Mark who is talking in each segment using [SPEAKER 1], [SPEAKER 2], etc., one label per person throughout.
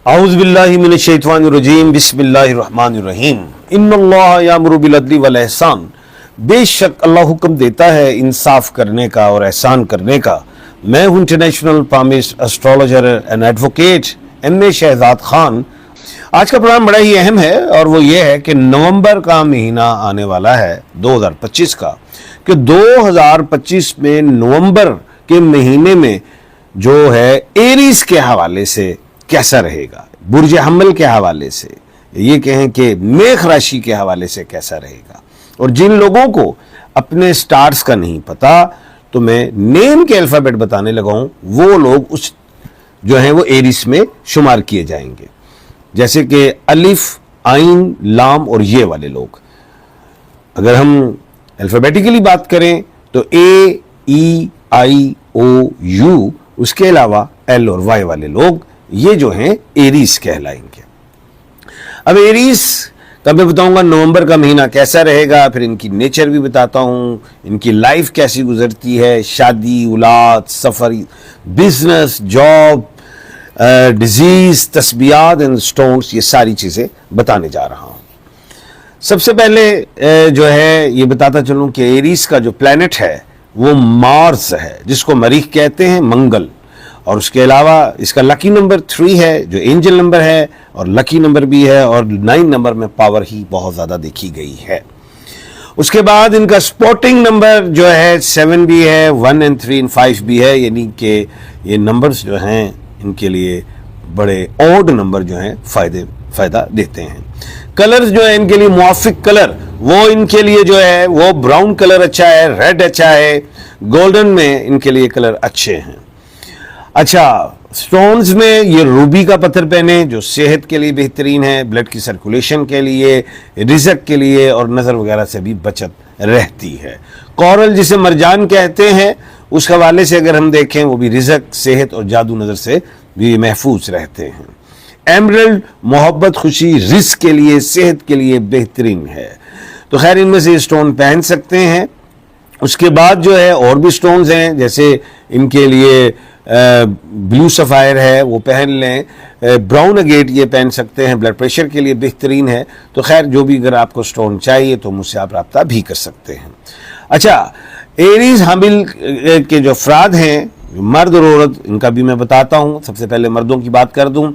[SPEAKER 1] औज़ु बिल्लाहि मिनश शैतानिर रजीम बिस्मिल्लाहिर रहमानिर रहीम इन्नल्लाह यामुरु बिल अदली वल एहसान। बेशक अल्लाह हुक्म देता है इंसाफ करने का और एहसान करने का। मैं हूं international palmist astrologer and advocate M A. Shahzad Khan. आज का प्रोग्राम बड़ा ही अहम है और वो ये है कि नवंबर का महीना आने वाला है 2025 का, कि 2025 में नवंबर के महीने में जो है एरीज के हवाले से कैसा रहेगा, बुर्ज हम्मल के हवाले से, ये कहें कि मेष राशि के हवाले से कैसा रहेगा। और जिन लोगों को अपने स्टार्स का नहीं पता तो मैं नेम के अल्फाबेट बताने लगा हूं, वो लोग उस जो है वो एरीज में शुमार किए जाएंगे। जैसे कि अलिफ, आइन, लाम और ये वाले लोग। अगर हम अल्फाबेटिकली बात करें तो ए, ई, आई, ओ, यू, उसके अलावा एल और वाई वाले लोग ये जो हैं एरीज कहलाएंगे। अब एरीज का मैं बताऊंगा नवंबर का महीना कैसा रहेगा, फिर इनकी नेचर भी बताता हूं, इनकी लाइफ कैसी गुजरती है, शादी, औलाद, सफर, बिजनेस, जॉब, डिजीज, तस्बीहात एंड स्टोन्स, ये सारी चीजें बताने जा रहा हूं। सबसे पहले जो है ये बताता चलूं कि एरीज का जो प्लैनेट है वो मार्स है, जिसको मरीख कहते हैं, मंगल। और उसके अलावा इसका लकी नंबर 3 है जो एंजल नंबर है, और लकी नंबर भी है, और 9 नंबर में पावर ही बहुत ज्यादा देखी गई है। उसके बाद इनका स्पोर्टिंग नंबर जो है 7 भी है, 1 and 3 and 5 भी है, यानी कि ये नंबर्स जो हैं इनके लिए बड़े ऑड नंबर जो हैं फायदा देते हैं। कलर्स जो है इनके लिए मुआफिक कलर वो इनके लिए जो है वो ब्राउन कलर अच्छा है, रेड अच्छा है, गोल्डन में इनके लिए कलर अच्छे हैं। अच्छा, स्टोन्स में ये रूबी का पत्थर पहने जो सेहत के लिए बेहतरीन है, ब्लड की सर्कुलेशन के लिए, रिज़्क के लिए, और नज़र वगैरह से भी बचत रहती है। कोरल जिसे मरजान कहते हैं उस हवाले से अगर हम देखें वो भी रिज़्क, सेहत और जादू नज़र से भी महफूज रहते हैं। एमरल्ड मोहब्बत, खुशी, रिज़्क के लिए, सेहत के लिए बेहतरीन है। तो खैर इनमें से स्टोन पहन सकते हैं। उसके बाद जो है और भी स्टोन्स हैं, जैसे इनके लिए ब्लू सफ़ायर है वो पहन लें, ब्राउन अगेट ये पहन सकते हैं, ब्लड प्रेशर के लिए बेहतरीन है। तो खैर जो भी अगर आपको स्टोन चाहिए तो मुझसे आप रब्ता भी कर सकते हैं। अच्छा, एरीज हामिल के जो अफराद हैं, मर्द और औरत, इनका भी मैं बताता हूं। सबसे पहले मर्दों की बात कर दूं।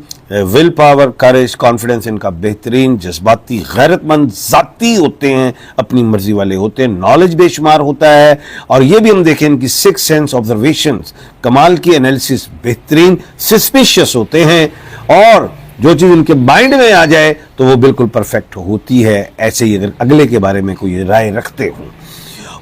[SPEAKER 1] विल पावर, करेज, कॉन्फिडेंस इनका बेहतरीन, जज्बाती, गैरतमंद, जाती होते हैं, अपनी मर्जी वाले होते हैं, नॉलेज बेशुमार होता है। और ये भी हम देखें इनकी 6 सेंस ऑब्जर्वेशन कमाल की, एनालिसिस बेहतरीन, सस्पिशियस होते हैं, और जो चीज़ इनके माइंड में आ जाए तो वो बिल्कुल परफेक्ट होती है, ऐसे ही अगर अगले के बारे में कोई राय रखते हों।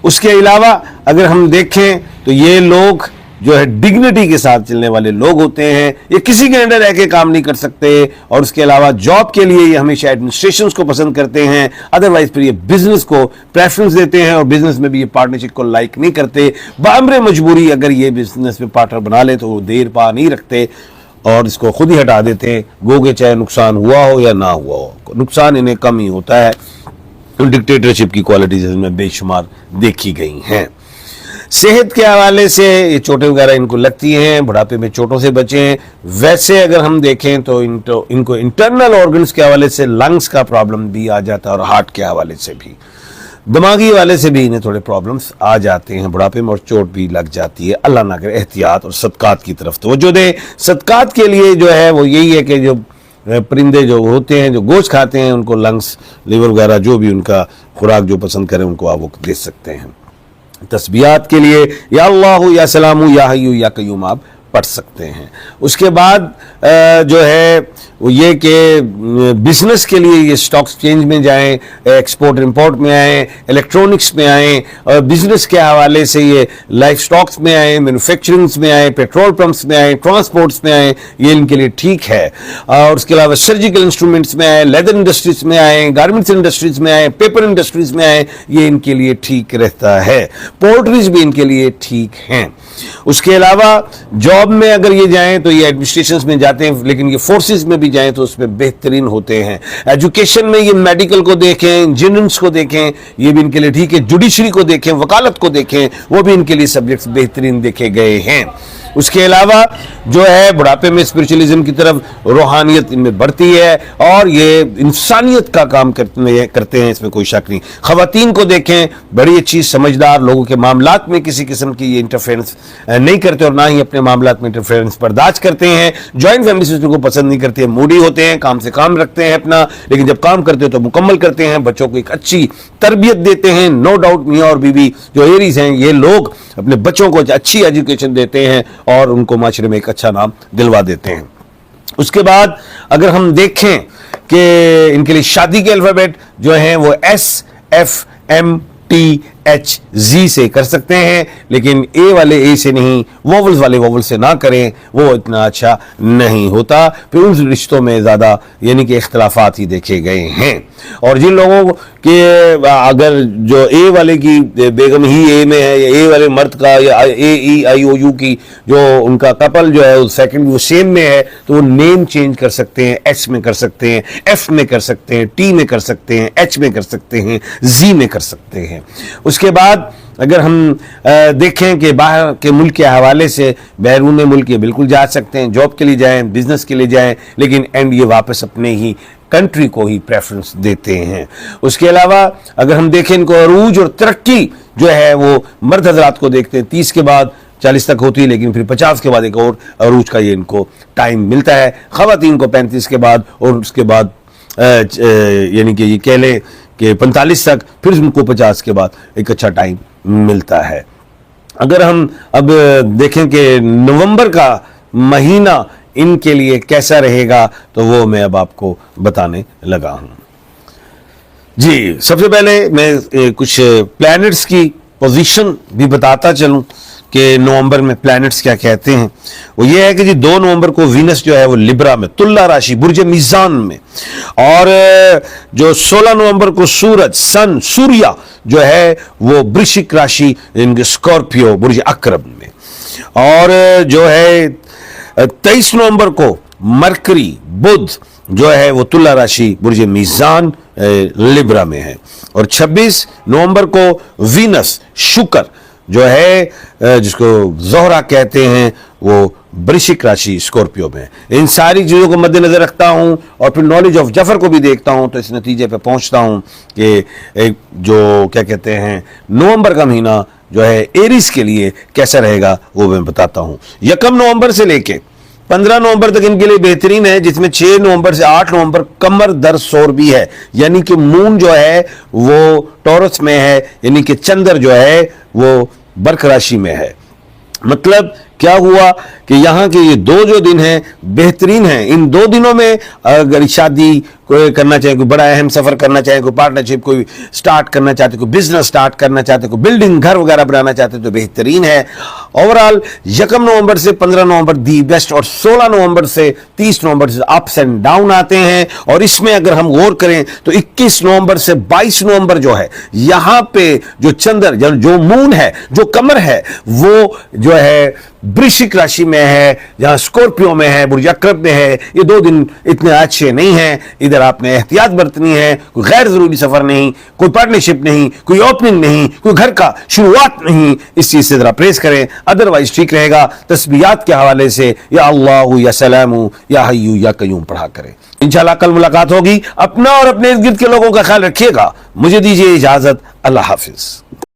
[SPEAKER 1] उसके अलावा अगर हम देखें तो ये लोग जो है डिग्निटी के साथ चलने वाले लोग होते हैं, ये किसी के अंडर रह के काम नहीं कर सकते। और उसके अलावा जॉब के लिए ये हमेशा एडमिनिस्ट्रेशन को पसंद करते हैं, अदरवाइज फिर ये बिजनेस को प्रेफरेंस देते हैं, और बिजनेस में भी ये पार्टनरशिप को लाइक नहीं करते। बामरे मजबूरी अगर ये बिजनेस में पार्टनर बना ले तो वो देर पा नहीं रखते और इसको खुद ही हटा देते हैं, गोगे चाहे नुकसान हुआ हो या ना हुआ हो, नुकसान इन्हें कम ही होता है। डिक्टेटरशिप की क्वालिटीज इनमें बेशुमार देखी गई हैं। सेहत के हवाले से ये चोटें वगैरह इनको लगती हैं, बुढ़ापे में चोटों से बचें। वैसे अगर हम देखें तो इनको इंटरनल ऑर्गन्स के हवाले से लंग्स का प्रॉब्लम भी आ जाता है, और हार्ट के हवाले से भी, दिमागी वाले से भी इन्हें थोड़े प्रॉब्लम्स आ जाते हैं बुढ़ापे में, और चोट भी लग जाती है। अल्लाह ना करे। एहतियात और सदकात की तरफ तवज्जो दें। सदकात के लिए जो है वो यही है कि जो परिंदे जो होते हैं जो गोश्त खाते हैं उनको लंग्स, लिवर वगैरह जो भी उनका खुराक जो पसंद करें उनको आप वो दे सकते हैं। तस्बीहात के लिए या अल्लाहु या सलामु या हय्यु या कय्यूम आप पढ़ सकते हैं। उसके बाद जो है वो ये कि बिजनेस के लिए ये स्टॉक एक्सचेंज में जाएं, एक्सपोर्ट इंपोर्ट में आएँ, इलेक्ट्रॉनिक्स में आएँ, और बिजनेस के हवाले से ये लाइफ स्टॉक्स में आएँ, मैन्युफैक्चरिंग्स में आएँ, पेट्रोल पंप्स में आएँ, ट्रांसपोर्ट्स में आएँ, ये इनके लिए ठीक है। और उसके अलावा सर्जिकल इंस्ट्रूमेंट्स में आएँ, लेदर इंडस्ट्रीज में आएँ, गारमेंट्स इंडस्ट्रीज में आएँ, पेपर इंडस्ट्रीज में आएँ, ये इनके लिए ठीक रहता है। पोल्ट्रीज भी इनके लिए ठीक हैं। उसके अलावा जॉब में अगर ये जाएं तो ये एडमिनिस्ट्रेशन में जाते हैं, लेकिन ये फोर्सेस में भी जाएं तो उसमें बेहतरीन होते हैं। एजुकेशन में ये मेडिकल को देखें, इंजीनियरिंग्स को देखें, ये भी इनके लिए ठीक है। जुडिशरी को देखें, वकालत को देखें, वो भी इनके लिए सब्जेक्ट्स बेहतरीन देखे गए हैं। उसके अलावा जो है बुढ़ापे में स्पिरिचुअलिज्म की तरफ रूहानियत इनमें बढ़ती है और ये इंसानियत का काम करते हैं, इसमें कोई शक नहीं। खवातीन को देखें, बड़ी अच्छी समझदार, लोगों के मामलात में किसी किस्म की ये इंटरफेरेंस नहीं करते और ना ही अपने मामलात में इंटरफेरेंस बर्दाश्त करते हैं। जॉइंट फैमिली सिस्टम को पसंद नहीं करते हैं, मूडी होते हैं, काम से काम रखते हैं अपना, लेकिन जब काम करते हैं तो मुकम्मल करते हैं, बच्चों को एक अच्छी तरबियत देते हैं। नो डाउट मियाँ और बीवी जो एरीज हैं, ये लोग अपने बच्चों को अच्छी एजुकेशन देते हैं और उनको माशरे में एक अच्छा नाम दिलवा देते हैं। उसके बाद अगर हम देखें कि इनके लिए शादी के अल्फाबेट जो हैं वो SFMTHZ से कर सकते हैं, लेकिन ए वाले ए से नहीं, वोवल्स वाले वोवल से ना करें, वो इतना अच्छा नहीं होता। फिर उन रिश्तों में ज़्यादा यानी कि इख्तलाफात ही देखे गए हैं। और जिन लोगों के अगर जो ए वाले की बेगम ही ए में है, या ए वाले मर्द का या AEIOU की जो उनका कपल जो है सेकंड वो सेम में है, तो वो नेम चेंज कर सकते हैं, H में कर सकते हैं, F में कर सकते हैं, T में कर सकते हैं, H में कर सकते हैं, Z में कर सकते हैं। उसके बाद अगर हम देखें कि बाहर के मुल्क के हवाले से बैरून मुल्क ये बिल्कुल जा सकते हैं, जॉब के लिए जाएं, बिजनेस के लिए जाएं, लेकिन एंड ये वापस अपने ही कंट्री को ही प्रेफरेंस देते हैं। उसके अलावा अगर हम देखें इनको अरूज और तरक्की जो है वो मर्द हजरात को देखते हैं, 30 के बाद 40 तक होती है, लेकिन फिर 50 के बाद एक और अरूज का ये इनको टाइम मिलता है। खवातीन को 35 के बाद और उसके बाद यानी कि ये कह लें कि 45 तक, फिर उनको 50 के बाद एक अच्छा टाइम मिलता है। अगर हम अब देखें कि नवंबर का महीना इनके लिए कैसा रहेगा, तो वो मैं अब आपको बताने लगा हूं। जी, सबसे पहले मैं कुछ प्लैनेट्स की पोजीशन भी बताता चलूं कि नवंबर में प्लैनेट्स क्या कहते हैं। वो ये है कि जी 2 नवंबर को वीनस जो है वो लिब्रा में, तुल्ला राशि, बुर्ज मीज़ान में, और जो 16 नवंबर को सूर्या जो है वो वृश्चिक राशि, स्कॉर्पियो, बुर्ज अक्रब में, और जो है 23 नवंबर को मरकरी, बुध जो है वो तुला राशि, बुर्ज मीज़ान, लिब्रा में है, और 26 नवंबर को वीनस, शुक्र जो है जिसको जोहरा कहते हैं, वो वृश्चिक राशि, स्कॉर्पियो में। इन सारी चीज़ों को मद्देनजर रखता हूं और फिर नॉलेज ऑफ जफर को भी देखता हूं, तो इस नतीजे पे पहुंचता हूं कि एक जो क्या कहते हैं नवंबर का महीना जो है एरीज के लिए कैसा रहेगा वो मैं बताता हूं। 1 नवंबर से लेके 15 नवंबर तक इनके लिए बेहतरीन है, जिसमें 6 नवंबर से 8 नवंबर कमर दर सोर भी है, यानी कि मून जो है वो टॉरस में है, यानी कि चंद्र जो है वो बर्क राशि में है। मतलब क्या हुआ कि यहाँ के ये 2 जो दिन हैं बेहतरीन हैं। इन 2 दिनों में अगर शादी कोई करना चाहे, कोई बड़ा अहम सफर करना चाहे, कोई पार्टनरशिप कोई स्टार्ट करना चाहते, कोई बिजनेस स्टार्ट करना चाहते, कोई बिल्डिंग घर वगैरह बनाना चाहते, तो बेहतरीन है। ओवरऑल 1 नवंबर से 15 नवंबर दी बेस्ट, और 16 नवंबर से 30 नवंबर से अप्स एंड डाउन आते हैं। और इसमें अगर हम गौर करें तो 21 नवंबर से 22 नवंबर जो है, यहाँ पे जो चंद्र जो मून है, जो कमर है, वो जो है वृश्चिक राशि में है, जहां स्कॉर्पियो में है, बुर्ज अक्रब में है। ये 2 दिन इतने अच्छे नहीं हैं, इधर आपने एहतियात बरतनी है। कोई गैर जरूरी सफर नहीं, कोई पार्टनरशिप नहीं, कोई ओपनिंग नहीं, कोई घर का शुरुआत नहीं, इस चीज से जरा परहेज करें, अदरवाइज ठीक रहेगा। तस्बीहात के हवाले से या अल्लाह या सलामु या हय्यु या कय्यूम पढ़ा करें। इंशाल्लाह कल मुलाकात होगी। अपना और अपने इर्द गिर्द के लोगों का ख्याल रखिएगा। मुझे दीजिए इजाजत। अल्लाह हाफिज।